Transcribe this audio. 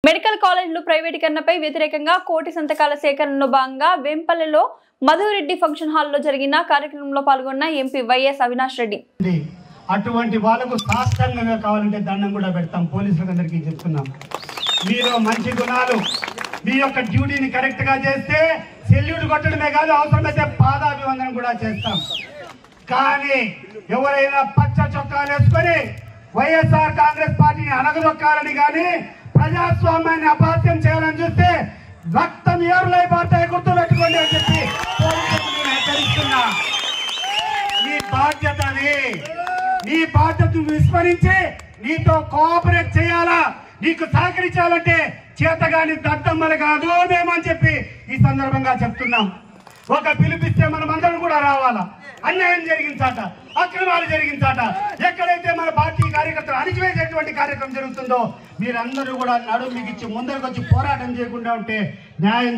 Medical కాలేజీలు ప్రైవేటీకరణపై వ్యతిరేకంగా కోటి సంతకాల సేకరణలో భాగంగా వేంపల్లెలో మధురెడ్డి ఫంక్షన్ హాల్లో జరిగిన కార్యక్రమంలో పాల్గొన్న ఎంపీ వైఎస్ అవినాష్ రెడ్డి. అటువంటి వాళ్ళకు సాష్టంగా కావాలంటే దండం కూడా పెడతాం. పోలీసులందరికీ చెప్తున్నాం, మీలో మంచి గుణాలు, మీ యొక్క డ్యూటీని కరెక్ట్ గా చేస్తే సెల్యూట్ కొట్టడమే కాదు, అవసరమైతే పాదాభివందనం కూడా చేస్తాం. కానీ ఎవరైనా పచ్చ చొక్కాలు వేసుకొని వైఎస్ఆర్ కాంగ్రెస్ పార్టీని అనగదొక్కాలని కానీ ప్రజాస్వామ్యాన్ని అపాస్యం చేయాలని చూస్తే రక్తం ఏరులై పార్టీ గుర్తు పెట్టుకోండి అని చెప్పి హెచ్చరిస్తున్నా. నీ బాధ్యత అది, నీ బాధ్యతను విస్మరించి నీతో కోఆపరేట్ చేయాలా, నీకు సహకరించాలంటే చేతగాని దద్దమ్మలు కాదు మేమని చెప్పి ఈ సందర్భంగా చెప్తున్నాం. ఒక పిలిపిస్తే మనం అందరం కూడా రావాలా. అన్యాయం జరిగించాట, అక్రమాలు జరిగించాట, ఎక్కడైతే మన పార్టీ కార్యకర్తలు అణిచివేసేటువంటి కార్యక్రమం జరుగుతుందో మీరందరూ కూడా నడుము మిగిచ్చి ముందరకు వచ్చి పోరాటం చేయకుండా ఉంటే న్యాయం